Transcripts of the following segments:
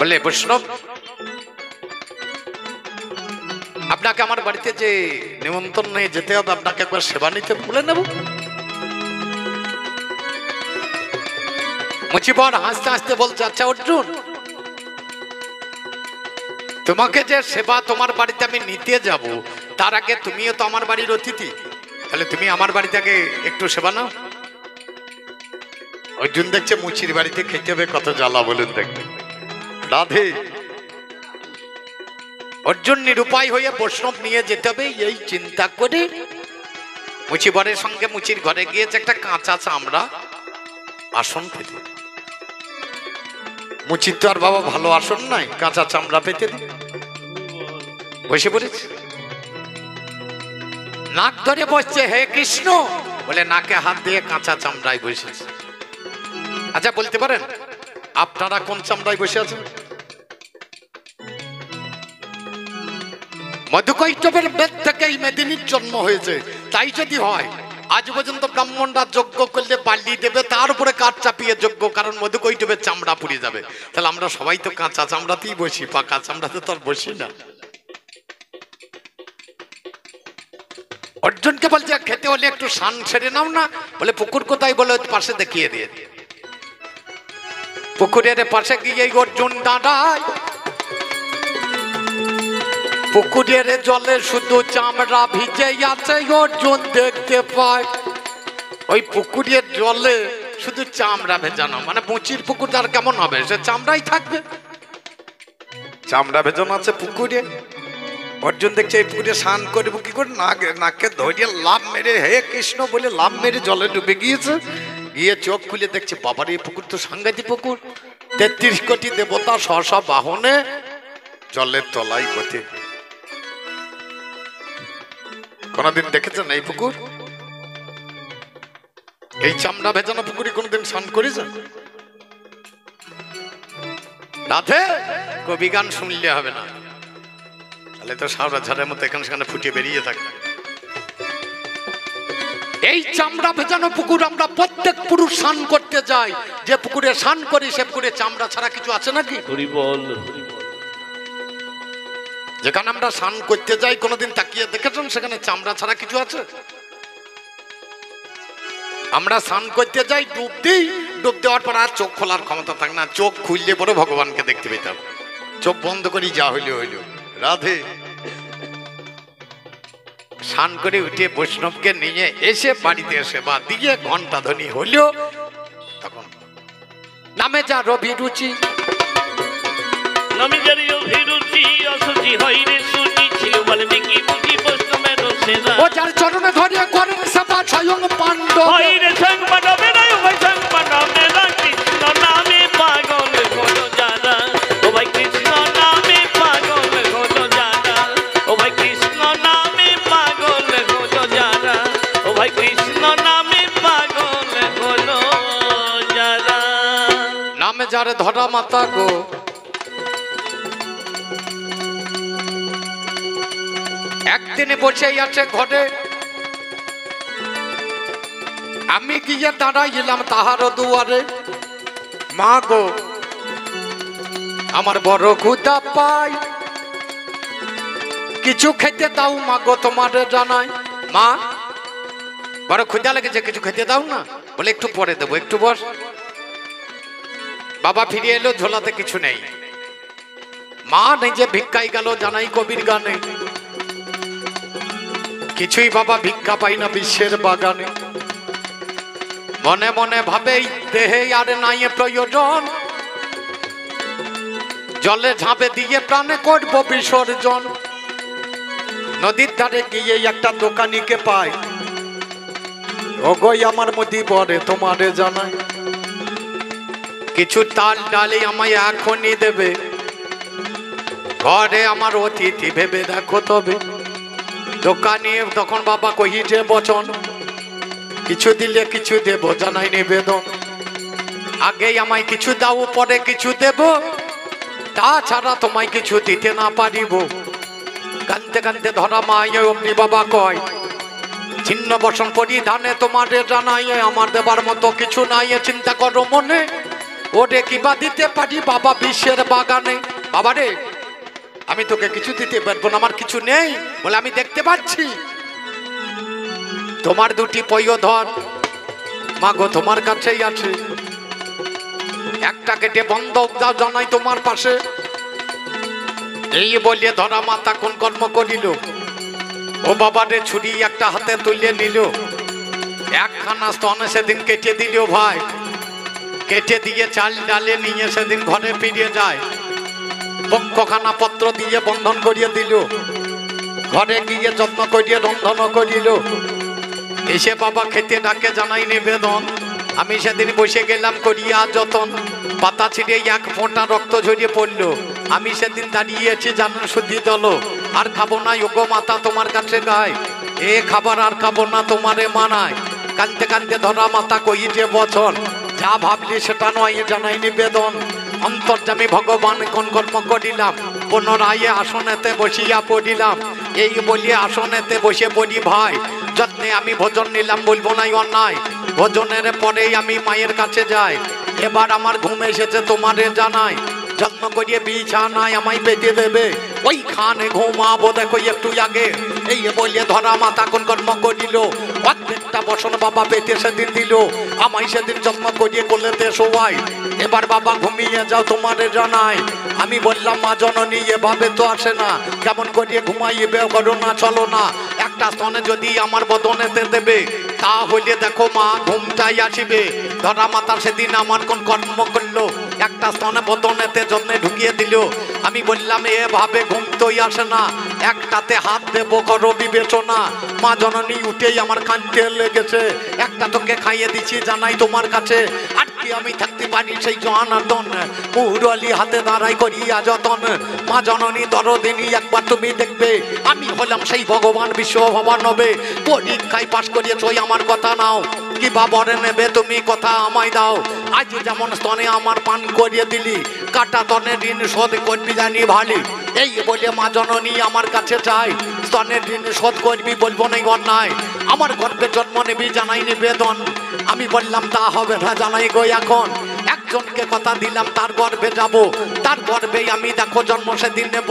বলে বৈষ্ণব, আপনাকে আমার বাড়িতে যে নিমন্ত্রণ নিয়ে যেতে হবে, আপনাকে একবার সেবা নিতে বলে নেব। মুচিবর হাসতে হাসতে বলছে, আচ্ছা অর্জুন, তোমাকে যে সেবা তোমার বাড়িতে আমি নিতে যাব, তার আগে তুমিও তো আমার বাড়ির অতিথি, তাহলে তুমি আমার বাড়ি থেকে একটু সেবা নাও। অর্জুন দেখছে মুচির বাড়িতে খেতে হবে, কত জ্বালা বলুন দেখবে। রাধে, অর্জুন নিরুপায় হয়ে বৈষ্ণব নিয়ে যেতে হবে এই চিন্তা করে মুচিবরের সঙ্গে মুচির ঘরে গিয়েছে একটা কাঁচা চামড়া আসন পেতে। মুচির তো আর বাবা ভালো আসন নাই, কাঁচা চামড়া পেতে বসে পড়েছে। নাক ধরে বসছে, হে কৃষ্ণ বলে নাকে হাত দিয়ে কাঁচা চামড়ায় বসেছে। আচ্ছা বলতে পারেন আপনারা কোন চামড়ায় বসে আছেন? মধুকৈটবের বেদ থেকেই মেদিনীর জন্ম হয়েছে। তাই যদি হয়, আজ পর্যন্ত ব্রাহ্মণরা যজ্ঞ করলে বালি দেবে, তার উপরে কাঠ চাপিয়ে যজ্ঞ, কারণ মধুকৈটবের চামড়া পুড়ে যাবে। তাহলে আমরা সবাই তো কাঁচা চামড়াতেই বসি, পাকা চামড়াতে তো আর বসি না। অর্জুনকে বলছে খেতে হলে একটু স্নান সেরে নাও না। বলে পুকুর কোথায়? বলে পাশে দেখিয়ে দিয়ে। পুকুরের পাশে গিয়ে অর্জুন দাঁড়ায়। পুকুরের জলে শুধু চামড়া ভিজে আছে, অর্জুন দেখতে পায় ওই পুকুরের জলে শুধু চামড়া ভেজানো। মানে মুচির পুকুর আর কেমন হবে, সে চামড়াই থাকবে। চামড়া ভেজানো আছে পুকুরে। অর্জুন দেখছে এই পুকুরে স্নান করবো কি করে, নাকে ধরিয়ে লাভ মেরে হে কৃষ্ণ বলে লাভ মেরে জলে ডুবে গিয়েছে। গিয়ে চোখ খুলে দেখছে বাবার এই পুকুর তো সাংঘাতিক পুকুর। 33 কোটি দেবতা সহসা বাহনে জলের তলায় বসে। কোনদিন দেখেছেন এই পুকুর? এই চামড়া ভেজানো পুকুরে কোনদিন স্নান করেছেন? রাধে, কবি গান শুনলে হবে না, তাহলে তো সারা ঝাড়ের মতো এখানে সেখানে ফুটিয়ে বেরিয়ে থাকে। এই চামড়া ভেজানো পুকুর আমরা প্রত্যেক পুরুষ স্নান করতে যাই। যে পুকুরে স্নান করি সে পুকুরে চামড়া ছাড়া কিছু আছে নাকি? যেখানে আমরা স্নান করতে যাই কোনোদিন তাকিয়ে দেখেছেন সেখানে চামড়া ছাড়া কিছু আছে? আমরা স্নান করতে যাই, ডুব দিই, ডুব দেওয়ার পর আর চোখ খোলার ক্ষমতা থাকে না। চোখ খুললে পরে ভগবানকে দেখতে পেতাম, চোখ বন্ধ করি যা হইল হইল। রাধে, স্নান করে উঠে বৈষ্ণবকে নিয়ে এসে বাড়িতে সেবা দিয়ে ঘন্টা ধ্বনি হইল। তখন নামে যা রবিরুচি, নামে যা রবিরুচি, অসুচি হইরে সুচি ছিল বাল্মীকি মুচি বৈষ্ণবের সেনা। ও যার চরণে ধরিয়ে করেন সেবা স্বয়ং পাণ্ডব, হইরে স্বয়ং পাণ্ডবে নাই, ও ভাই স্বয়ং পাণ্ডবে না। কৃষ্ণ নামে পাগল হলো যারা, ও ভাই কৃষ্ণ নামে পাগল হলো যারা, ও ভাই কৃষ্ণ নামে পাগল হলো যারা, ও ভাই কৃষ্ণ নামে পাগল হলো যারা। নামে যারে ধরা মাতা গো, একদিনে বসেই আছে ঘরে। আমি গিয়ে দাঁড়াইলাম তাহার দুয়ারে। মা গো আমার বড় ক্ষুধা পাই, কিছু খেতে দাও মা গো, তোমার জানাই। মা বড় ক্ষুধা লেগেছে, কিছু খেতে দাও না। বলে একটু পরে দেবো, একটু বস। বাবা ফিরে এলো, ঝোলাতে কিছু নেই। মা নিজে ভিক্ষাই গেল, জানাই কবির গানে। কিছুই বাবা ভিক্ষা পাই না বিশ্বের বাগানে। মনে মনে ভাবে দেহে আর নাই প্রয়োজন, জলে ঝাঁপে দিয়ে প্রাণে করবো বিসর্জন। নদীর ধারে গিয়ে একটা দোকানিকে পাই, ওগোই আমার মতি পরে তোমারে জানাই। কিছু তাল ডালে আমায় এখনই দেবে, ঘরে আমার অতিথি ভেবে দেখো তবে। দোকানে তখন বাবা কহিছে বচন, কিছু দিলে কিছু দেব জানাই নিবেদন। আগে আমায় কিছু দাও, পরে কিছু দেব, তাছাড়া তোমায় কিছু দিতে না পারিব। কানতে কানতে ধরা মায় অমনি বাবা কয়, ছিন্ন বসন পরিধানে তোমারে জানাই, আমার দেবার মতো কিছু নাই, চিন্তা করো মনে। ওরে কিবা দিতে পারি বাবা বিশ্বের বাগানে। বাবা রে, আমি তোকে কিছু দিতে পারবো না, আমার কিছু নেই বলে আমি দেখতে পাচ্ছি। তোমার দুটি পয়োধর মা গো তোমার কাছেই আছে, একটা কেটে বন্ধক দাও জানাই তোমার পাশে। এই বলিয়ে ধরা মাতা কোন কর্ম করিল, ও বাবা রে ছুরি একটা হাতে তুলে নিল, একখানা স্তনে সেদিন কেটে দিল ভাই। কেটে দিয়ে চাল ডালে নিয়ে সেদিন ঘরে ফিরে যায়, পক্ষখানা পত্র দিয়ে বন্ধন করিয়ে দিল, ঘরে গিয়ে যত্ন করিয়ে রন্ধন করিল। এসে বাবা খেতে ডাকে জানাই নিবেদন, আমি সেদিন বসে গেলাম করিয়া যতন, পাতা ছিঁড়ে এক ফোঁটা রক্ত ঝরিয়ে পড়লো, আমি সেদিন দাঁড়িয়েছি জানান শুদ্ধি দল। আর খাবো না ওগো মাতা তোমার কাছে গায়, এ খাবার আর খাবো না তোমারে মানায়। কানতে কানতে ধরা মাতা কই যে বচন, যা ভাবলি সেটা নয় জানাই নিবেদন। অন্তর্যামী ভগবান কোন কর্ম করিলাম, পুনরায় আসনেতে বসিয়া পড়িলাম। এই বলিয়ে আসনেতে বসে পড়ি ভাই, যত্নে আমি ভোজন নিলাম বলবো নাই অন্যায়। ভোজনের পরেই আমি মায়ের কাছে যাই, এবার আমার ঘুম এসেছে তোমারে জানাই। যত্ন করিয়ে বিছানায় আমায় পেতে দেবে, ওইখানে ঘুমাবো দেখো একটু আগে। এই বলিয়ে ধরা মাতা কোন কর্ম করিল, অর্ধেকটা বসন বাবা পেতে সেদিন দিল, আমায় সেদিন যত্ন করিয়ে কোলেতে শোয়াই। এবার বাবা ঘুমিয়ে যাও তোমারে জানাই। আমি বললাম মা জননী এভাবে তো আসে না, কেমন করিয়ে ঘুমাইবে করো না চলো না, একটা স্তনে যদি আমার বদনেতে দেবে, তাহলে দেখো মা ঘুমটাই আসিবে। ধরা মাতা সেদিন আমার কোন কর্ম করলো, একটা স্তনে বদনেতে যত্নে ঢুকিয়ে দিল। আমি বললাম এভাবে ঘুম তোই আসে না, একটাতে হাত দেবো করো বিবেচনা। মা জননী উঠেই আমার কাঁদতে লেগেছে, একটা তোকে খাইয়ে দিচ্ছি জানাই তোমার কাছে। আর কি আমি থাকতে পারি সেই জনার্দন, মুহুরলি হাতে দাঁড়াই করিয়া যতন। মা জননী দরদিনী একবার তুমি দেখবে, আমি হলাম সেই ভগবান বিশ্ব ভগবান হবে। পরীক্ষায় পাশ করিয়েছ আমার কথা নাও, কি বাবরে নেবে তুমি কথা আমায় দাও। আজ যেমন স্তনে আমার পান করিয়ে দিলি, কাটা তনে ঋণ শোধ করবি জানি ভালি। এই বলে মা জননী আমার কাছে চাই, স্তনের ঋণ শোধ করবি বলবো নাই অন্যায়। আমার গর্ভে জন্ম নেবি জানাই নিবেদন। আমি বললাম তা হবে না জানাই গো এখন, একজনকে কথা দিলাম তার গর্ভে যাব, তার গর্ভেই আমি দেখো জন্ম সেদিন নেব,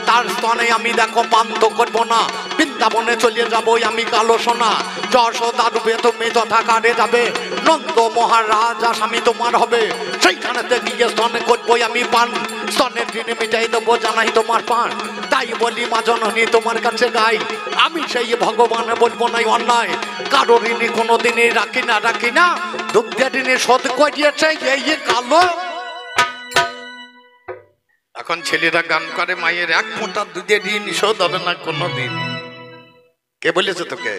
তার স্তনে আমি দেখো পান তো করবো না। বৃন্দাবনে চলে যাবো আমি কালো সোনা, যশোদা রূপে তুমি তথাকারে যাবে, নন্দ মহারাজা স্বামী তোমার হবে। সেইখানেতে গিয়ে স্তনে করবো আমি পান, স্তনের ঋণে মিটাই দেবো জানাই তোমার পান। তাই বলি মা জননী তোমার কাছে গাই, আমি সেই ভগবান বলবো নাই অন্যায়। কারো ঋণী কোনোদিনই রাখি না, দুগ্ধের ঋণে শোধ করিয়েছে এই কালো। এখন ছেলেরা গান করে মায়ের এক ফোঁটা দুধের ঋণ শোধ হবে না কোনোদিন। কে বলেছে তোকে?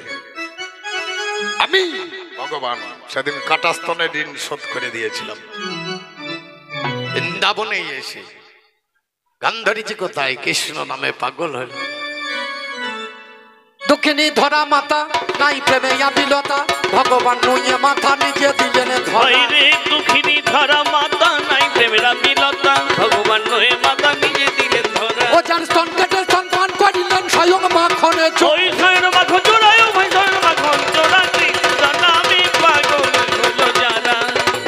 আমি ভগবান সেদিন কাটা স্তনের ঋণ শোধ করে দিয়েছিলাম। বৃন্দাবনে এসে গান ধরেছি কোথায়, কৃষ্ণ নামে পাগল হল। দুঃখিনী ধরা মাতা নাই প্রেমে আবিলতা, ভগবান নুয়ে মাথা নিজে দিলেন ধরা। রে দুঃখিনী ধরা মাতা নাই প্রেমের আবিলতা, ভগবান নুয়ে মাথা নিজে দিলেন ধরা। ও যার স্তন কেটে স্তন পান করিলেন স্বয়ং মাখনে ওই স্বয়ং মাখন চোরায়, ওই স্বয়ং মাখন চোরা, কৃষ্ণ নামে পাগল হলো যারা,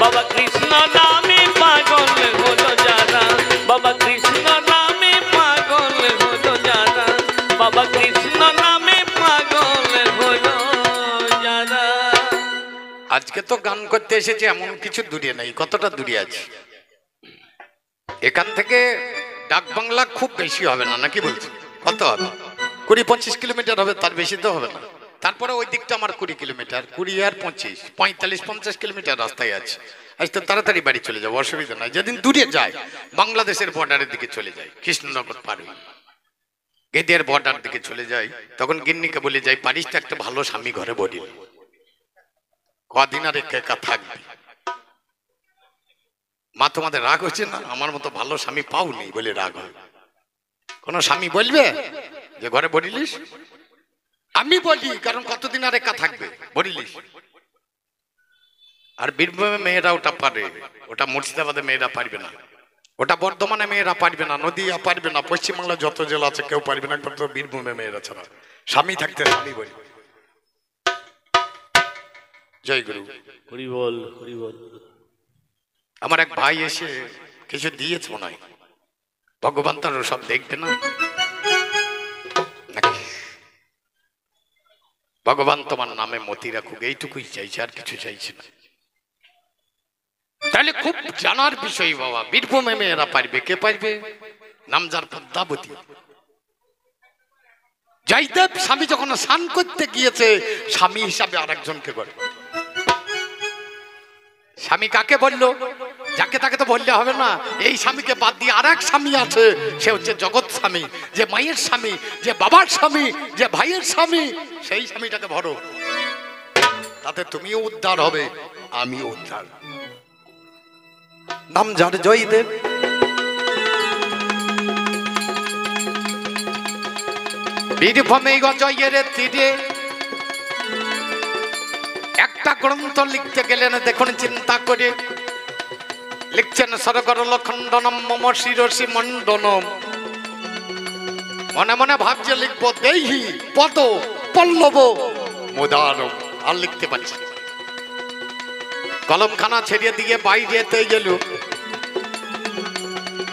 বাবা কৃষ্ণ নামে পাগল হলো যারা, বাবা কৃষ্ণ নামে পাগল হলো যারা, বাবা কৃষ্ণ নামে পাগল হলো যারা। আজকে তো গান করতে এসেছে এমন কিছু দূরে নাই, কতটা দূরে আছে এখান থেকে ডাক বাংলা খুব বেশি হবে না নাকি বলছি? কত হবে? 20-25 কিলোমিটার হবে, তার বেশি তো হবে না। তারপরে ওই দিকটা আমার 20 কিলোমিটার, 20 আর 25, 45-50 কিলোমিটার রাস্তায় আছে। আজ তো তাড়াতাড়ি বাড়ি চলে যাবো, অসুবিধা নাই। যেদিন দূরে যায় বাংলাদেশের বর্ডারের দিকে চলে যায়, কৃষ্ণনগর পার হই, গেদিয়ার বর্ডার দিকে চলে যায়, তখন গিন্নিকে বলে যাই পারিস তো একটা ভালো স্বামী ঘরে বলি, কদিন আর একা থাকবে। মা তোমাদের রাগ হচ্ছে না? আমার মতো ভালো স্বামী পাওনি বলে রাগ হয়। কোন স্বামী বলবে যে ঘরে বলিলিস? আমি বলি, কারণ কতদিন আর একা থাকবে বলিলিস। আর বীরভূমে মেয়েরা ওটা পারে, ওটা মুর্শিদাবাদে মেয়েরা পারবে না, ওটা বর্ধমানে মেয়েরা পারবে না, নদীয়া পারবে না, পশ্চিমবাংলা যত জেলা আছে কেউ পারবে না, একমাত্র বীরভূমে মেয়েরা ছাড়া। স্বামী থাকতে স্বামী বলি। জয় গুরু, হরি বল হরি বল। আমার এক ভাই এসে কিছু দিয়েছে মনে হয়, ভগবান তার সব দেখবে না নাকি? ভগবান তোমার নামে মতি রাখুক, এইটুকুই চাইছে, আর কিছু চাইছে না। তাহলে খুব জানার বিষয় বাবা, বীরভূমে মেয়েরা পারবে, কে পারবে? নামজার পদ্মাবতী। জয়দেব স্বামী যখন স্নান করতে গিয়েছে, স্বামী হিসাবে আরেকজনকে করে। স্বামী কাকে বললো? যাকে তাকে তো বললে হবে না, এই স্বামীকে বাদ দিয়ে আর এক স্বামী আছে, সে হচ্ছে জগৎ স্বামী, যে মায়ের স্বামী, যে বাবার স্বামী, যে ভাইয়ের স্বামী, সেই স্বামীটাকে ভরো, তাতে তুমিও উদ্ধার হবে, আমিও উদ্ধার। নাম যার জয়দেব। বীরভূমে জয়ের তীরে একটা গ্রন্থ লিখতে গেলেন, দেখুন চিন্তা করে লিখছেন, সরগর লখণ্ডনম মম শিরসি মণ্ডনম। মনে মনে ভাবছে লিখবো দেহি পদ পল্লব মোদারম, আর লিখতে পারছি। কলমখানা ছেড়ে দিয়ে বাইরেতে গেল,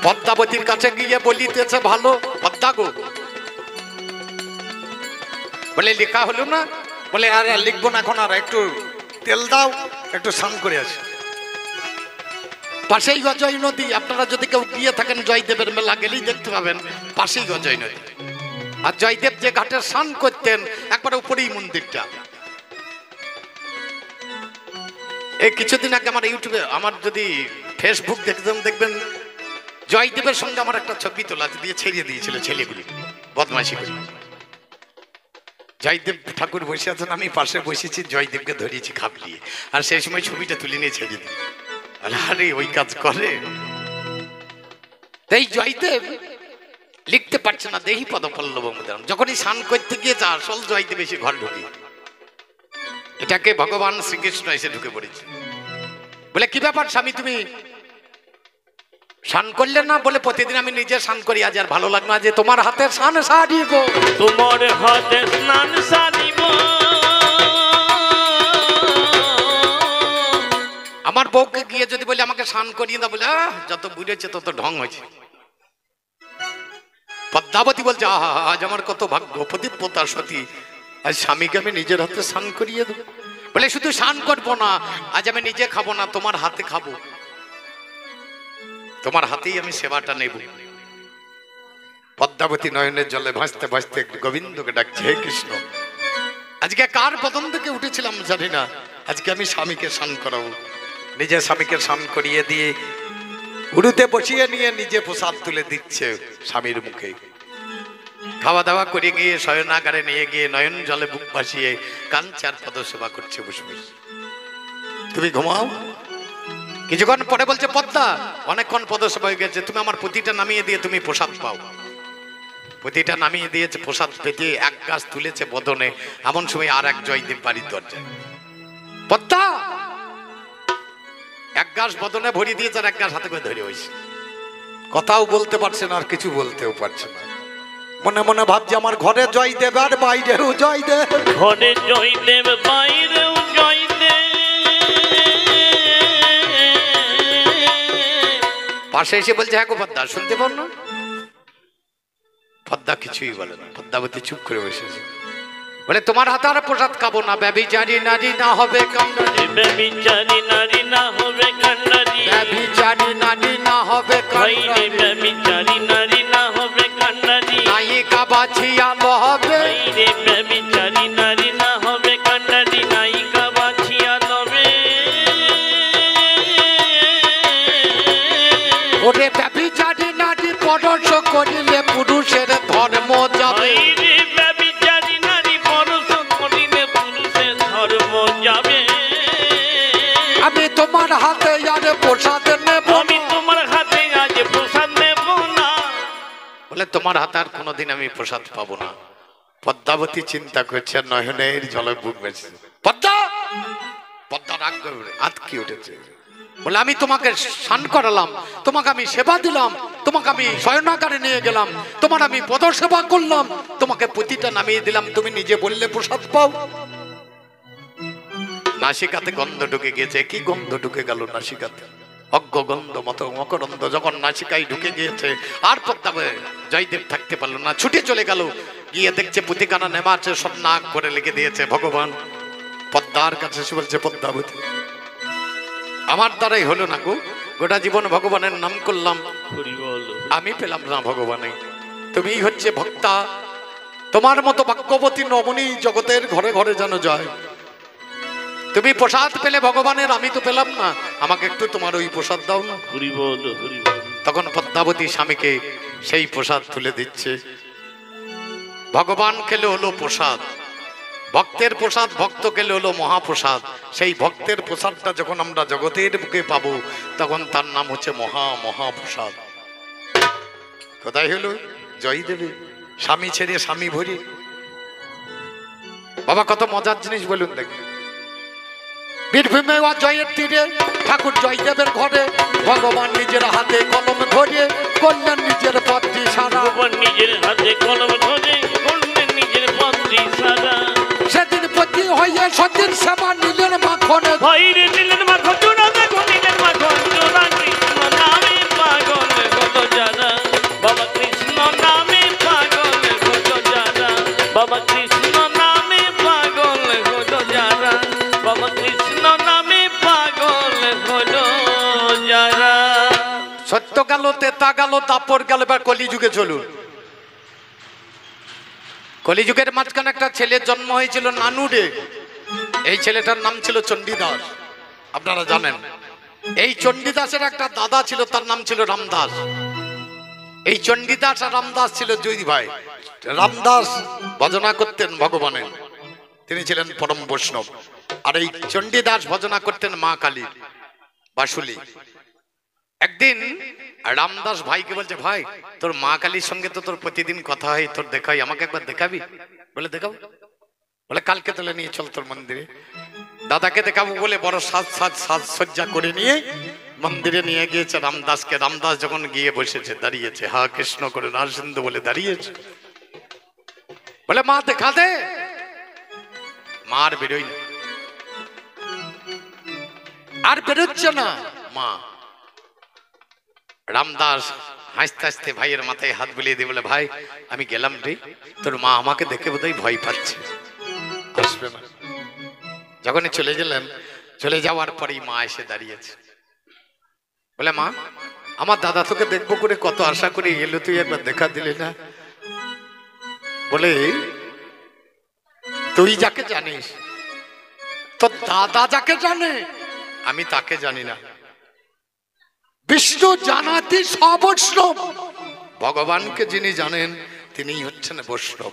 পদ্মাবতীর কাছে গিয়ে বলিতেছে, ভালো পদ্মা গো, বলে লেখা হলো না? বলে আর লিখবো না এখন, আর একটু তেল দাও, একটু স্নান করে আসি। পাশেই অজয় নদী, আপনারা যদি কেউ গিয়ে থাকেন জয়দেবের মেলা গেলেই দেখতে পাবেন পাশেই অজয় নদী। আর জয়দেব যে ঘাটে স্নান করতেন, একবার উপরেই মন্দিরটা। এই কিছুদিন আগে আমার ইউটিউবে, আমার যদি ফেসবুক দেখতেন দেখবেন, জয়দেবের সঙ্গে আমার একটা ছবি তোলা দিয়ে ছেড়িয়ে দিয়েছিল ছেলেগুলি বদমাইশি করে। জয়দেব ঠাকুর বসে আছেন, আমি পাশে বসেছি, জয়দেবকে ধরিয়েছি খাবলিয়ে, আর সেই সময় ছবিটা তুলে নিয়ে ছেড়ে দিই। আরে ওই কাজ করে। এই জয়দেব লিখতে পারছে না, দেহি পদ পল্লব মোদারম। যখনই স্নান করতে গিয়েছে, আসল জয়দেব এসে ঘর ঢুকি, এটাকে ভগবান শ্রীকৃষ্ণ এসে ঢুকে পড়েছে। বলে কি ব্যাপার স্বামী, তুমি স্নান করলে না? বলে প্রতিদিন আমি নিজে স্নান করি, আজ আর ভালো লাগবে না, যে তোমার হাতে স্নান সারিব, তোমার হাতে স্নান সারিব। আমার বউকে গিয়ে যদি বলি আমাকে স্নান করিয়ে দাও, বলে যত বুঝেছে তত ঢং হয়েছে। পদ্মাবতী বলছে, আহা আজ আমার কত ভাগ্য, পতিব্রতা সতী, আজ স্বামীকে আমি নিজের হাতে স্নান করিয়ে দেবো। বলে শুধু স্নান করবো না, আজ আমি নিজে খাবো না, তোমার হাতে খাবো, তোমার হাতেই আমি সেবাটা নেব। পদ্মাবতী নয়নের জলে ভাসতে ভাসতে গোবিন্দকে ডাকছে, হে কৃষ্ণ, আজকে কার বদন থেকে উঠেছিলাম জানি না, আজকে আমি স্বামীকে স্নান করাবো। নিজে স্বামীকে স্নান করিয়ে দিয়ে উড়ুতে বসিয়ে নিয়ে নিজে প্রসাদ তুলে দিচ্ছে স্বামীর মুখে। খাওয়া দাওয়া করে গিয়ে শয়নাগারে নিয়ে গিয়ে নয়ন জলে বুক ভাসিয়ে কাঞ্চার পদ সেবা করছে বসে বসে। তুমি ঘুমাও। কিছুক্ষণ পরে বলছে, পদ্মা অনেকক্ষণ পদসেবা হয়ে গেছে, তুমি আমার পুঁতিটা নামিয়ে দিয়ে তুমি প্রসাদ পাও। পুঁতিটা নামিয়ে দিয়েছে, প্রসাদ পেতে এক গাছ তুলেছে বদনে, এমন সময় আর এক জয়দেব বাড়ির দরজায়। পদ্মা এক গাছ বদনে ভরিয়ে দিয়েছে, আর এক গাছ হাতে করে ধরে হয়েছে। কথাও বলতে পারছে না, আর কিছু বলতেও পারছে না। মনে মনে ভাবছে, আমার ঘরে জয়দেব আর বাইরেও জয়দেব, ঘরে জয়দেব বাইরেও জয়দেব। পাশে এসে বলছে, হ্যাঁ গো পদ্মা, শুনতে পার না? পদ্মা কিছুই বলে না, পদ্মাবতী চুপ করে বসেছে। বলে তোমার হাতে আর প্রসাদ খাবো না, ব্যভিচারী নারী না হবে কান্ডারি, ব্যভিচারী নারী না হবে কান্ডারি, ব্যভিচারী নারী না হবে কান্ডারি, ব্যভিচারী নারী না হবে কান্ডারি, নায়িকা বাছিয়া লবে, ব্যভিচারী নারী না হবে কান্ডারি, নায়িকা বাছিয়া লবে। ওরে ব্যভিচারী নারী পরশ করিলে পুরুষের ধর্ম যাবে, ব্যভিচারী নারী পরশ করিলে পুরুষের ধর্ম যাবে। আমি তোমার হাতে আর প্রসাদ নেব, আমি তোমার হাতে আজ প্রসাদ নেব না। বলে তোমার হাতে আর কোনোদিন আমি প্রসাদ পাবো না। পদ্মাবতী চিন্তা করছে, নয়নের জলে বুক বেঁচে। পদ্মা, পদ্মা রাগ করে আতকে উঠেছে। বলে আমি তোমাকে স্নান করালাম, তোমাকে আমি সেবা দিলাম, তোমাকে আমি শয়নাগারে নিয়ে গেলাম, তোমার আমি পদ সেবা করলাম, তোমাকে পুঁতিটা নামিয়ে দিলাম, তুমি নিজে বললে প্রসাদ পাও। নাসিকাতে গন্ধ ঢুকে গেছে। কি গন্ধ ঢুকে গেল নাসিকাতে? অজ্ঞগন্ধ মত মকরন্দ যখন নাসিকায় ঢুকে গিয়েছে আর পদ্মাবে জয়দেব থাকতে পারলো না, ছুটে চলে গেল। গিয়ে দেখছে পুতিকানা নেমা আছে, সব নাক করে লেগে দিয়েছে। ভগবান পদ্মার কাছে এসে বলছে, পদ্মাবতী আমার দ্বারাই হলো না গো, গোটা জীবন ভগবানের নাম করলাম, আমি পেলাম না ভগবানে। তুমিই হচ্ছে ভক্তা, তোমার মতো ভাগ্যবতী নবনী জগতের ঘরে ঘরে যেন যায়। তুমি প্রসাদ পেলে ভগবানের, আমি তো পেলাম না, আমাকে একটু তোমার ওই প্রসাদ দাও না। তখন পদ্মাবতী স্বামীকে সেই প্রসাদ তুলে দিচ্ছে। ভগবান খেলে হলো প্রসাদ, ভক্তের প্রসাদ, ভক্ত খেলে হলো মহাপ্রসাদ। সেই ভক্তের প্রসাদটা যখন আমরা জগতের বুকে পাবো, তখন তার নাম হচ্ছে মহাপ্রসাদ। কোথায় হলো? জয় দেবে, স্বামী ছেড়ে স্বামী ভরে। বাবা কত মজার জিনিস বলুন দেখি। বীরভূমে জয়ের তীরে ঠাকুর জয়দেবের ঘরে ভগবান নিজের হাতে কলম ধরে করলেন নিজের পথ দিশারা। নিজের হাতে কলম ধরে করলেন নিজের পথ দিশারা। সেদিন পতি হইয়া সতীর সেবা নিলেন মাখনে, ভাইরে নিলেন মাখন জোড়া, দেখো নিলেন মাখন জোড়া। কৃষ্ণ নামে পাগল হলো যারা, বাবা কৃষ্ণ নামে পাগল হলো যারা, বাবা কৃষ্ণ নামে পাগল হলো যারা, বাবা কৃষ্ণ নামে পাগল হলো যারা। সত্য গেল, তেতা গেল, দাপর গেল, এবার কলিযুগে চলুন। কলিযুগের মাঝখানে একটা ছেলের জন্ম হয়েছিল নানুরে। এই ছেলেটার নাম ছিল চণ্ডীদাস, আপনারা জানেন। এই চণ্ডীদাসের একটা দাদা ছিল, তার নাম ছিল রামদাস। এই চণ্ডীদাস আর রামদাস ছিল দুই ভাই। রামদাস ভজনা করতেন ভগবানের, তিনি ছিলেন পরম বৈষ্ণব। আর এই চণ্ডীদাস ভজনা করতেন মা কালী বাসুলি। একদিন রামদাস ভাইকে বলছে, ভাই তোর মা কালীর সঙ্গে তো তোর প্রতিদিন কথা হয়, তোর দেখাই, আমাকে একবার দেখাবি? বলে দেখাবো। বলে কালকে তোলে নিয়ে চল তোর মন্দিরে। দাদাকে দেখাবো বলে বড় সাজসজ্জা করে নিয়ে মন্দিরে নিয়ে গিয়েছে রামদাসকে। রামদাস যখন গিয়ে বসেছে, দাঁড়িয়েছে, হা কৃষ্ণ করে নারসিন্ধু বলে দাঁড়িয়েছে। বলে মা দেখা দে। মার বেরোই না, আর বেরোচ্ছে না মা। রামদাস হাসতে হাসতে ভাইয়ের মাথায় হাত বুলিয়ে দিয়ে বলে, ভাই আমি গেলাম রে, তোর মা আমাকে দেখে বোধহয় ভয় পাচ্ছে, আসবে না। যখনই চলে গেলেন, চলে যাওয়ার পরেই মা এসে দাঁড়িয়েছে। বলে, মা আমার দাদা তোকে দেখবো করে কত আশা করে এলো, তুই একবার দেখা দিলি না। বলে, তুই যাকে জানিস, তোর দাদা যাকে জানে, আমি তাকে জানি না। বিষ্ণু জানাতি সবৈষ্ণব, ভগবানকে যিনি জানেন তিনি হচ্ছেন বৈষ্ণব।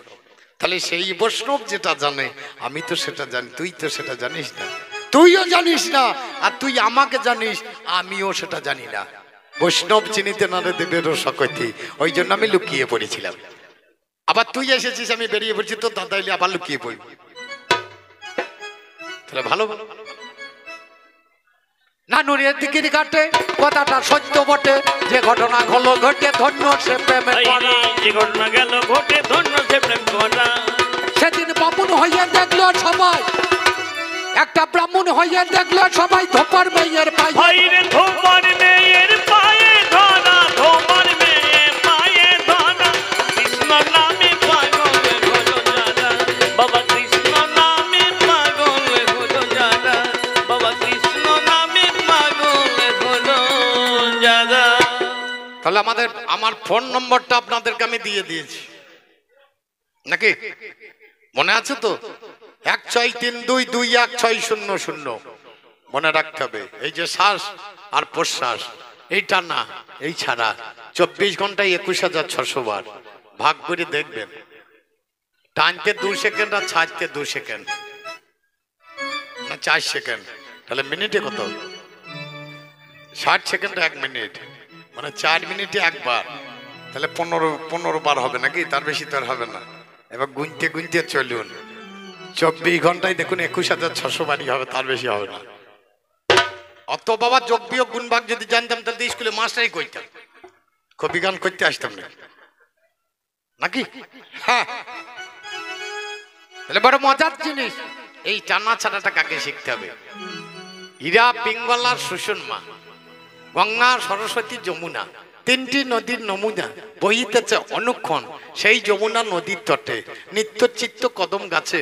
তাহলে সেই বৈষ্ণব যেটা জানে, আমি তো সেটা জানি, তুই তো সেটা জানিস না, তুইও জানিস না। আর তুই আমাকে জানিস, আমিও সেটা জানি না। বৈষ্ণব চিনিতে না রে দেবেরও সকতি, ওই জন্য আমি লুকিয়ে পড়েছিলাম। আবার তুই এসেছিস, আমি বেরিয়ে পড়ছি, তোর দাদা এলে আবার লুকিয়ে পড়ি। তাহলে ভালো ভালো নানুরের দিকে কাটে কথাটা সত্য বটে, যে ঘটনা হলো ঘটে ধন্য সে প্রেমে পড়া। যে ঘটনা গেল ঘটে ধন্য সে প্রেম করা। সেদিন ব্রাহ্মণ হইয়া দেখলো সবাই, একটা ব্রাহ্মণ হইয়া দেখলো সবাই, ধোপার মেয়ের পায়ে, ভাইরে ধোপার মেয়ের পায়ে ধরা, ধোপার মেয়ের পায়ে ধরা। কৃষ্ণ নামে পাগল হলো যারা, বাবা কৃষ্ণ নামে পাগল হলো যারা, বাবা কৃষ্ণ নামে পাগল হলো যারা। তাহলে আমার ফোন নম্বরটা আপনাদেরকে আমি দিয়ে দিয়েছি, নাকি মনে আছে তো? 1632216000 মনে রাখতে হবে। এই যে শ্বাস আর প্রশ্বাস, এইটা না, এই ছাড়া 24 ঘন্টায় 21600 বার ভাগ করে দেখবেন। টানতে 2 সেকেন্ড আর ছাড়তে 2 সেকেন্ড, না 4 সেকেন্ড। তাহলে মিনিটে কত? 60 সেকেন্ড 1 মিনিট, মানে 4 মিনিটে একবার। তাহলে 15 বার হবে নাকি? তার বেশি তো আর হবে না। এবার গুনতে গুনতে চলুন, 24 ঘন্টায় দেখুন 21600 বারই হবে, তার বেশি হবে না। অত বাবা যোগ বিয়োগ গুণ ভাগ যদি জানতাম, তাহলে স্কুলে মাস্টারই করতাম, কবি গান করতে আসতাম না, নাকি? হ্যাঁ, তাহলে বড় মজার জিনিস এই টানা ছাড়াটা কাকে শিখতে হবে? হীরা পিঙ্গলার সুষুন মা, গঙ্গা, সরস্বতী, যমুনা, তিনটি নদীর নমুনা বহিতেছে অনুক্ষণ সেই যমুনা নদীর তটে। নিত্যচিত্ত কদম গাছে,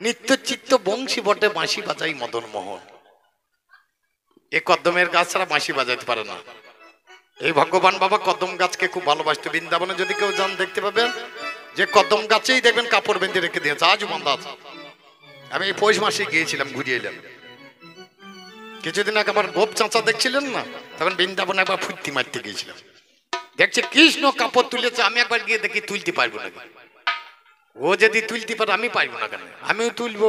নিত্যচিত্ত বংশী বটে, বাঁশি বাজাই মদন মোহন। এ কদমের গাছ ছাড়া বাঁশি বাজাইতে পারে না। এই ভগবান বাবা কদম গাছকে খুব ভালোবাসতো। বৃন্দাবনে যদি কেউ যান দেখতে পাবেন যে কদম গাছেই দেখবেন কাপড় বেঁধে রেখে দিয়েছে, আজ বন্ধ আছে। আমি এই পৌষ মাসে গিয়েছিলাম, ঘুরিয়ে এলাম। কিছুদিন আগে আমার গোপ চাঁচা দেখছিলেন না, তখন বৃন্দাবনে একবার ফুর্তি মারতে গিয়েছিলাম। দেখছি কৃষ্ণ কাপড় তুলেছে, আমি একবার গিয়ে দেখি তুলতে পারবো না। ও যদি তুলতে পারে আমি পারবো না কেন? আমিও তুলবো।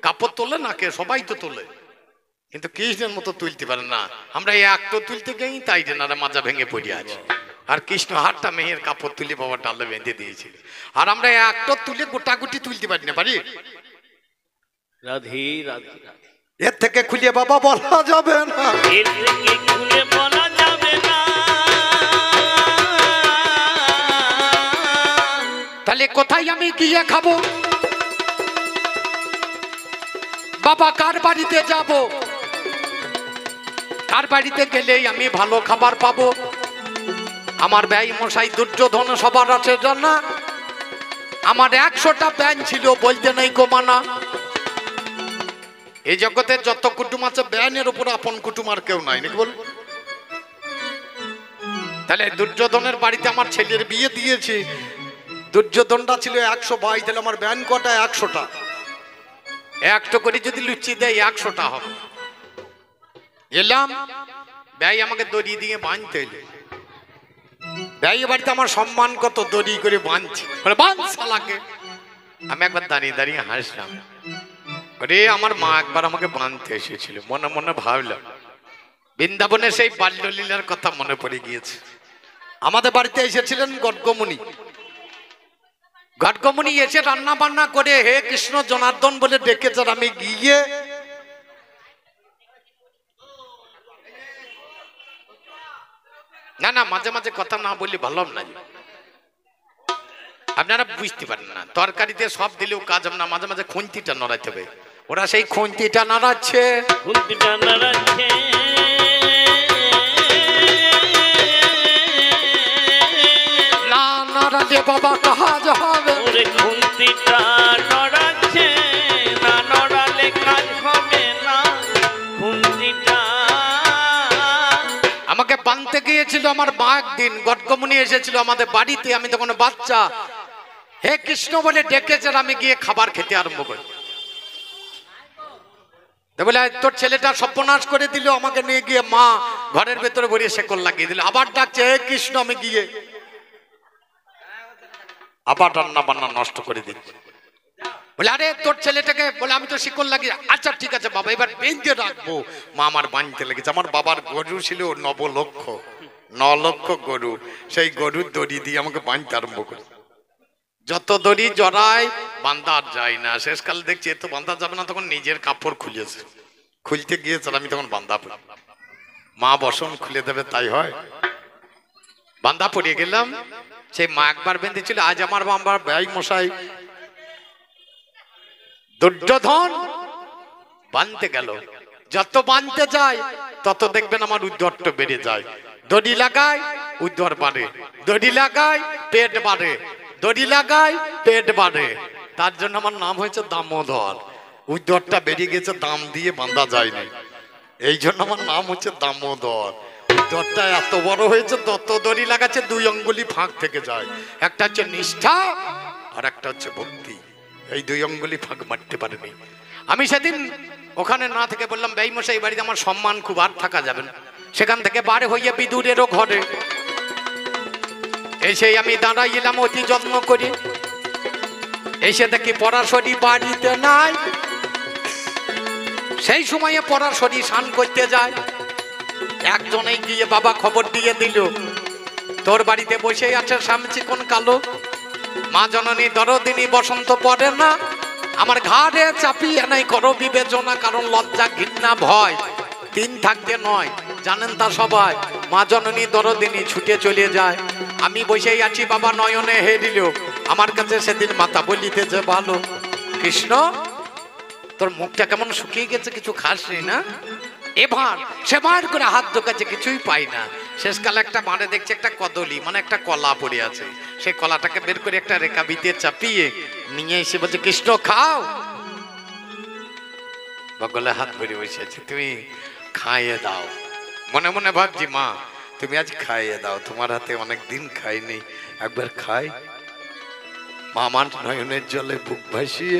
কাপড় তোলে না কে? সবাই তো তোলে, কিন্তু কৃষ্ণের মতো তুলতে পারে না। আমরা এই একটা তুলতে গেই তাই যে না মাজা ভেঙে পড়ে আছে। আর কৃষ্ণ হাতটা মেয়ের কাপড় তুলে বাবা ডালে বেঁধে দিয়েছিল। আর আমরা একটা তুলে গোটাগুটি তুলতে পারি না, পারি? রাধে রাধে রাধে। এর থেকে খুলে বাবা বলা যাবে না, এর থেকে খুলে বলা যাবে না। তাহলে কোথায় আমি গিয়ে খাবো? বাবা কার বাড়িতে যাব? কার বাড়িতে গেলেই আমি ভালো খাবার পাবো? আমার ব্যয় মশাই দুর্যোধন সবার আছে জানা। আমার 100টা ব্যান ছিল, বলতে নেই কমানা। এই জগতে যত কুটুম আছে ব্যানের উপর আপন কুটুম আর কেউ নাই, নাকি বল? তাহলে দুর্যোধনের বাড়িতে আমার ছেলের বিয়ে দিয়েছি। দুর্যোধনটা ছিল 122, তাহলে আমার ব্যান কটা? 100টা। একটা করে যদি লুচি দেয় 100টা হবে। এলাম, ব্যয় আমাকে দড়ি দিয়ে বাঁধতে এলে। ব্যয় বাড়িতে আমার সম্মান কত, দড়ি করে বাঁধছি, বাঁধ শালাকে। আমি একবার দাঁড়িয়ে দাঁড়িয়ে হাসলাম। রে আমার মা একবার আমাকে বাঁধতে এসেছিল, মনে মনে ভাবলাম বৃন্দাবনে সেই বাল্যলীলার কথা মনে পড়ে গিয়েছে। আমাদের বাড়িতে এসেছিলেন গড্গমণি। গড্গমণি এসে রান্না বান্না করে হে কৃষ্ণ জনার্দন বলে ডেকেছেন। আমি গিয়ে না না মাঝে মাঝে কথা না বললে ভালো না, আপনারা বুঝতে পারেন না। তরকারিতে সব দিলেও কাজ হবে না, মাঝে মাঝে খুন্তিটা নড়াইতে হবে। ওরা সেই খুন্তিটা নাড়াচ্ছে, খুন্তিটা নাড়াচ্ছে। না নাড়ালে বাবা কাজ হবে। ওরে খুন্তিটা নড়াচ্ছে, না নড়ালে কাজ হবে না। খুন্তিটা আমাকে বাঁধতে গিয়েছিল আমার মা একদিন। গড্গমণি এসেছিল আমাদের বাড়িতে, আমি তখন বাচ্চা। হে কৃষ্ণ বলে ডেকেছেন, আমি গিয়ে খাবার খেতে আরম্ভ করি। বলে তোর ছেলেটা সর্বনাশ করে দিল। আমাকে নিয়ে গিয়ে মা ঘরের ভেতরে ভরিয়ে শেকল লাগিয়ে দিল। আবার ডাকছে হে কৃষ্ণ, আমি গিয়ে আবার রান্না বান্না নষ্ট করে দিচ্ছে। বলে আরে তোর ছেলেটাকে, বলে আমি তো শিকল লাগিয়ে। আচ্ছা ঠিক আছে বাবা, এবার বেঁধে রাখবো। মা আমার বাঁধতে লেগেছে। আমার বাবার গরু ছিল 9 লক্ষ গরু। সেই গরুর দড়ি দিয়ে আমাকে বাঁধতে আরম্ভ করে। যত দড়ি জড়ায় বাঁধা আর যায় না। শেষকাল দেখছি এত বাঁধা যাবে না, তখন নিজের কাপড় খুলেছে। খুলতে গিয়েছে, আমি তখন বাঁধা পড়ি। মা বসন খুলে দেবে তাই হয়। বাঁধা পড়িয়ে গেলাম। সেই মা একবার বেঁধেছিল, আজ আমার বাবার ব্যয় মশাই দুর্যোধন বাঁধতে গেল। যত বাঁধতে যায় তত দেখবেন আমার উদ্দরটা বেড়ে যায়। দড়ি লাগায় উদ্দর বাড়ে, দড়ি লাগায় পেট বাড়ে, দড়ি লাগায় পেট বাড়ে। তার জন্য আমার নাম হয়েছে দামোদর। উদ্দরটা বেরিয়ে গেছে, দাম দিয়ে বাঁধা যায়নি, এই জন্য আমার নাম হচ্ছে দামোদর। উদ্দরটা এত বড় হয়েছে, তত দড়ি লাগাচ্ছে 2 আঙ্গুলি ফাঁক থেকে যায়। একটা হচ্ছে নিষ্ঠা আর একটা হচ্ছে ভক্তি। এই 2 আঙ্গুলি ফাঁক মারতে পারেনি। আমি সেদিন ওখানে না থেকে বললাম ব্যয় মশাই বাড়িতে আমার সম্মান খুব, আর থাকা যাবে না। সেখান থেকে বার হইয়া বিদুরেরও ঘরে এসে আমি দাঁড়াইলাম অতি যত্ন করি। এসে দেখি পরাশরী বাড়িতে নাই। সেই সময়ে পরাশরী স্নান করতে যায়। একজনেই গিয়ে বাবা খবর দিয়ে দিল, তোর বাড়িতে বসে আছে শ্যামচিকন কালো। মা জননী দরদিনী বসন্ত পড়ে না। আমার ঘাড়ে চাপিয়ে নাই করো বিবেচনা, কারণ লজ্জা ঘৃণা ভয় 3 থাকতে নয়, জানেন তা সবাই। মা জননী দরদিনী ছুটে চলে যায়। আমি বসেই আছি, বাবা নয়নে হেরিল। আমার কাছে সেদিন মাতা বলিতেছে, ভালো কৃষ্ণ তোর মুখটা কেমন শুকিয়ে গেছে, কিছু খাসনি না? এবার সে বার করে হাত ঢোকাচ্ছে, কিছুই পাই না। শেষকালে একটা মারে দেখছে একটা কদলি মানে একটা কলা পড়ে আছে, সেই কলাটাকে বের করে একটা রেখাবিতে চাপিয়ে নিয়ে এসে বলছে কৃষ্ণ খাও। বগলে হাত ভরে বসে আছে, তুমি খাইয়ে দাও। মনে মনে ভাবছি মা তুমি আজ খাইয়ে দাও, তোমার হাতে অনেক দিন খাইনি, একবার খাই। মা আমার নয়নের জলে বুক ভাসিয়ে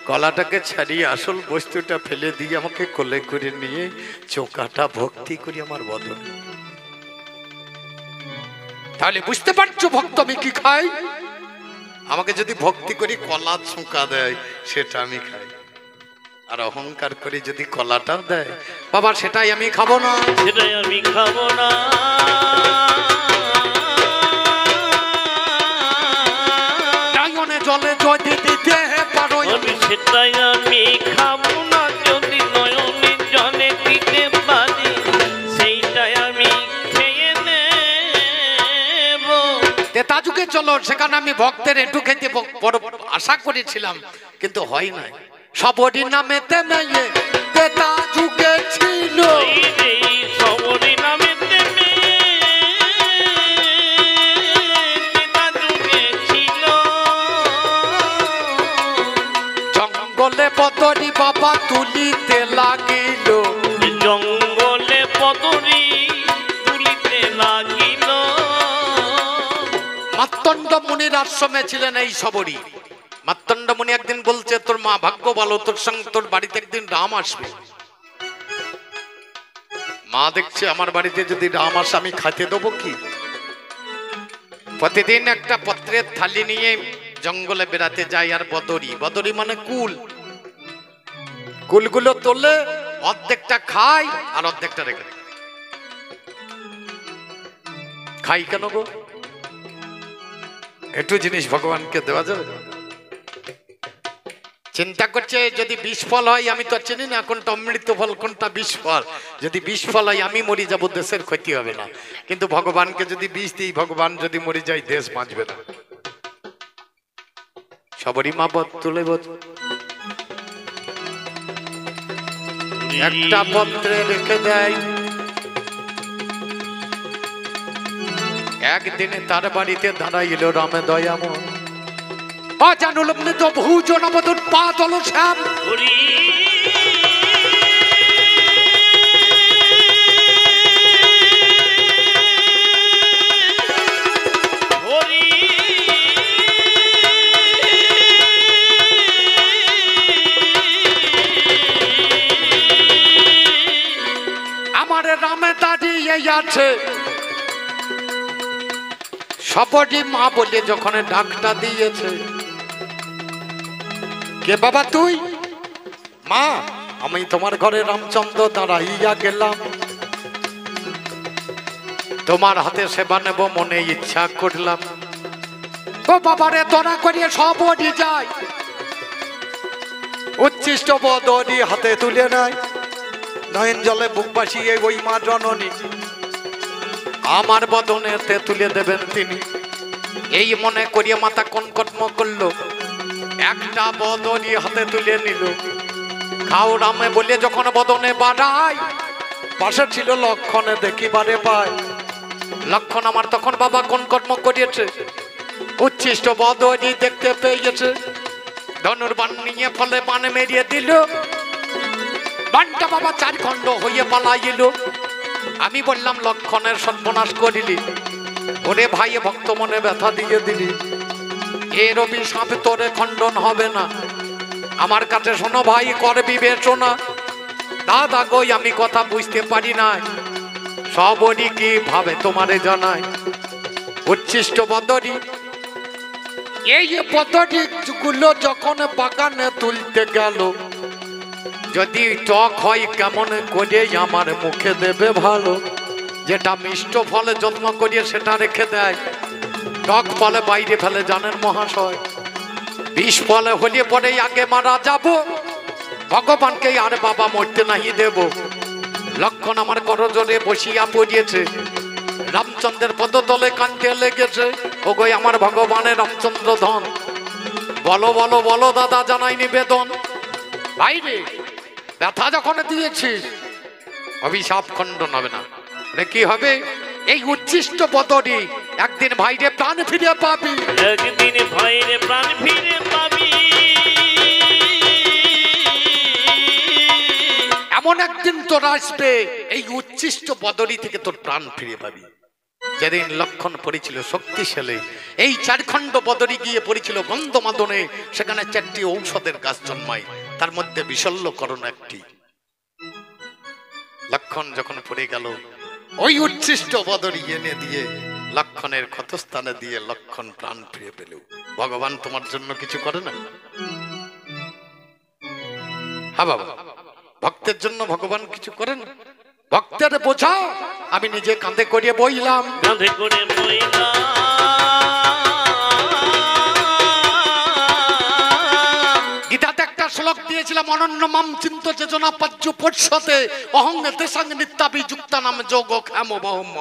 কলাটাকে ছাড়িয়ে আসল বস্তুটা ফেলে দিয়ে আমাকে কোলে করে নিয়ে চোকাটা ভক্তি করি আমার বদন। তাহলে বুঝতে পারছো ভক্ত আমি কি খাই? আমাকে যদি ভক্তি করি কলা চোকা দেয় সেটা আমি খাই, আর অহংকার করে যদি কলাটাও দেয় বাবা সেটাই আমি খাবো না, সেটাই আমি খাবো না। নয়নে জলে যদি দিতে পারো সেটাই আমি খাবো না, যদি নয়নে জলে দিতে পারি সেইটাই আমি খেয়ে নেব। তেতাজুকে চলো, সেখানে আমি ভক্তের একটু খেতে বড় আশা করেছিলাম কিন্তু হয় নাই। সবরি নামেতে মেয়ে তেতাজুকে ছিল, সবরি নামেতে তেতাজুকে ছিল। জঙ্গলে পদরি বাবা তুলিতে লাগিল, জঙ্গলে পদরি তুলিতে লাগিল। মার্তণ্ড মুনির আশ্রমে ছিলেন এই সবরি। মার্তণ্ড মুনি একদিন বলছে তোর মা ভাগ্য ভালো, তোর সঙ্গে তোর বাড়িতে একদিন রাম আসবে। মা দেখছে আমার বাড়িতে যদি রাম আসে আমি খাইতে দেবো কি? প্রতিদিন একটা পত্রের থালি নিয়ে জঙ্গলে বেড়াতে যায়, আর বদরি, বদরি মানে কুল, কুলগুলো তোলে, অর্ধেকটা খাই আর অর্ধেকটা রেখে দেয়। খাই কেন গো? একটু জিনিস ভগবানকে দেওয়া যাবে? চিন্তা করছে যদি বিষ ফল হয়, আমি তো চিনি না কোনটা অমৃত ফল কোনটা বিষ ফল, যদি বিষ ফল হয় আমি মরি যাব, দেশের ক্ষতি হবে না, কিন্তু ভগবানকে যদি বিষ দিই, ভগবান যদি মরে যায় দেশ বাঁচবে না। সবরই মা তুলে একটা পত্রে রেখে দেয়। একদিনে তার বাড়িতে দাঁড়াইল রামে দয়াময়, অজানুলম্বিত ভূজনবদুর পাতল শ্যাম। আমার রামে দাঁড়িয়ে আছে। সবরি মা বলে যখন ডাকটা দিয়েছে, কে বাবা তুই? মা আমি তোমার ঘরে রামচন্দ্র দাঁড়াইয়া গেলাম, তোমার হাতে সেবা নেব মনে ইচ্ছা করলাম। ও বাবারে তোরা করিয়ে সবরি যায়, উচ্ছিষ্ট বদরি হাতে তুলে নেয়, নয়ন জলে বুক বাসিয়ে ওই মা জননী আমার বদনেতে তুলে দেবেন তিনি। এই মনে করিয়ে মাথা কনকর্ম করলো, একটা বদনি হাতে তুলে নিল। খাও রামে বলে যখন বদনে বাড়ায়, পাশে ছিল লক্ষণে দেখিবারে পায়। লক্ষণ আমার তখন বাবা কোন কর্ম করিয়েছে, উচ্ছিষ্ট বদনি দেখতে পেয়ে গেছে, ধনুর্বাণ নিয়ে ফলে বান মেরিয়ে দিল। বানটা বাবা চার খণ্ড হয়ে পালাইল। আমি বললাম লক্ষণের সর্বনাশ করিলি, ওরে ভাই ভক্ত মনে ব্যথা দিয়ে দিলি, এর অভিশাপ তোরে খণ্ডন হবে না। আমার কাছে শোনো ভাই, কর বিবেচনা। দাদা গই আমি কথা বুঝতে পারি না, সবরি কি ভাবে তোমারে জানায়। উচ্ছিষ্ট বদরি এই পদ্ধতি গুলো যখন বাগানে তুলতে গেল, যদি টক হয় কেমন করে আমার মুখে দেবে ভালো। যেটা মিষ্ট ফলে যত্ন করিয়ে সেটা রেখে দেয়, টক ফলে বাইরে ফেলে জানেন মহাশয়। বিষ ফলে হলে পরে আগে মারা যাব, ভগবানকে আর বাবা মরতে নাহি দেব। লক্ষণ আমার করজোরে বসিয়া পড়িয়েছে, রামচন্দ্রের পদতলে কান্তে লেগেছে। ও গো আমার ভগবানের রামচন্দ্র ধন, বলো বলো বলো দাদা জানাই নিবেদন। বাইরে ব্যথা যখন দিয়েছিস অভিশাপ খণ্ডন হবে না। কি হবে? এই উচ্ছিষ্ট বদরি একদিন ভাইরে প্রাণ ফিরে পাবি, একদিন ভাইরে প্রাণ ফিরে পাবি। এমন একদিন তোর আসবে এই উচ্ছিষ্ট বদরি থেকে তোর প্রাণ ফিরে পাবি। যেদিন লক্ষণ পড়েছিল শক্তিশালী, এই চারখণ্ড বদরি গিয়ে পড়েছিল গন্ধমাদনে, সেখানে 4টি ঔষধের গাছ জন্মায়, তার মধ্যে বিশল্যকরণ একটি। লক্ষণ যখন পড়ে গেল, ওই উচ্ছিষ্ট বদরি এনে দিয়ে লক্ষণের ক্ষতস্থানে দিয়ে লক্ষণ প্রাণ ফিরে পেল। ভগবান তোমার জন্য কিছু করে না? হ্যাঁ বাবা, ভক্তের জন্য ভগবান কিছু করে না? ভক্তের বোঝা আমি নিজে কাঁধে করিয়ে বইলাম, কাঁধে করে বইলাম। গীতাতে একটা শ্লোক দিয়েছিলাম, অনন্য মাম চিন্ত চেতনা পাজ্য পর্ষতে অহং দেশাং নিত্যাপি যুক্তানাম যোগ ক্ষাম বহম।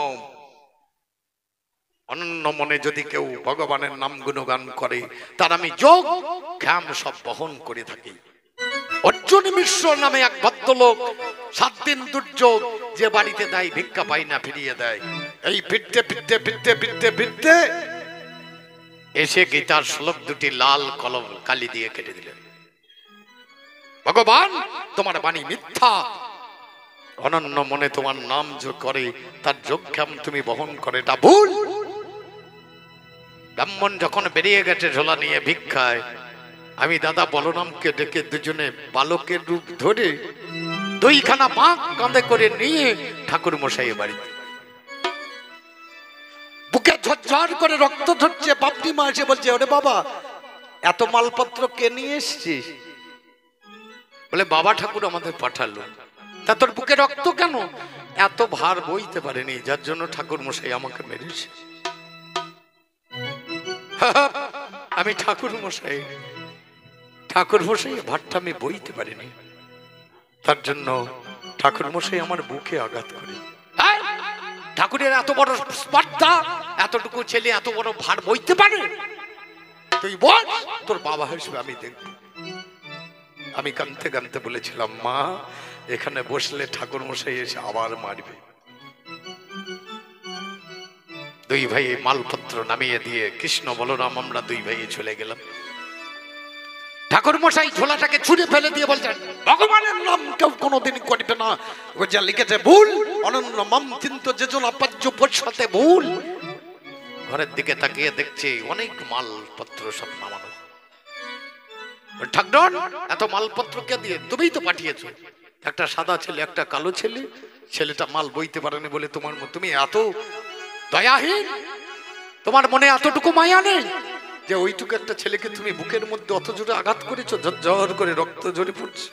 অনন্য মনে যদি কেউ ভগবানের নাম গুণগান করে, তার আমি যোগ ক্ষাম সব বহন করে থাকি। অর্জুন মিশ্র নামে এক ভদ্রলোক 7 দিন দুর্যোগ যে বাড়িতে দেয় ভিক্ষা পাই না ফিরিয়ে দেয়, এই ফিরতে ফিরতে ফিরতে ফিরতে ফিরতে এসে গীতার শ্লোক দুটি লাল কলম কালি দিয়ে কেটে দিলেন। ভগবান তোমার বাণী মিথ্যা, অনন্য মনে তোমার নাম যোগ করে তার যোগক্ষাম তুমি বহন করে, এটা ভুল। ব্রাহ্মণ যখন বেরিয়ে গেছে ঝোলা নিয়ে ভিক্ষায়, আমি দাদা বলরামকে ডেকে দুজনে বালকের রূপ ধরে 2খানা বাঁক কাঁধে করে নিয়ে ঠাকুর মশাই বাড়িতে। বুকে ঝরঝর করে রক্ত ঝরছে, বাপটি মা এসে বলছে, ওরে বাবা এত মালপত্র কে নিয়ে এসছিস? বলে বাবা ঠাকুর আমাদের পাঠালো। তা তোর বুকে রক্ত কেন? এত ভার বইতে পারেনি, যার জন্য ঠাকুর মশাই আমাকে মেরেছে। আমি ঠাকুর মশাই ভারটা আমি বইতে পারিনি, তার জন্য ঠাকুর মশাই আমার বুকে আঘাত করে। ঠাকুরের এত বড় স্পর্ধা, এতটুকু ছেলে এত বড় ভার বইতে পারে? তুই বল, তোর বাবা হিসেবে আমি দেখব। আমি কাঁদতে কাঁদতে বলেছিলাম, মা এখানে বসলে ঠাকুর মশাই এসে আবার মারবে। 2 ভাই মালপত্র নামিয়ে দিয়ে কৃষ্ণ বলরাম আমরা 2 ভাই চলে গেলাম। ঠাকুর মশাই ঝোলাটাকে ছুঁড়ে ফেলে দিয়ে বলছেন, ভগবানের নাম কেউ কোনোদিন করবে না, ও যা লিখেছে ভুল। অনন্য মাম চিন্ত যেজনা পাজ্য পর্ষতে ভুল। ঘরের দিকে তাকিয়ে দেখছে অনেক মালপত্র সব নামানো। ঠাকুর এত মালপত্র কে দিয়ে? তুমিই তো পাঠিয়েছো। একটা সাদা ছেলে একটা কালো ছেলে, ছেলেটা মাল বইতে পারেনি বলে তুমি এত দয়াহীন? তোমার মনে এতটুকু মায়া নেই যে ওইটুকু একটা ছেলেকে তুমি বুকের মধ্যে অত জোরে আঘাত করেছো, ঝরঝর করে রক্ত ঝরে পড়ছে।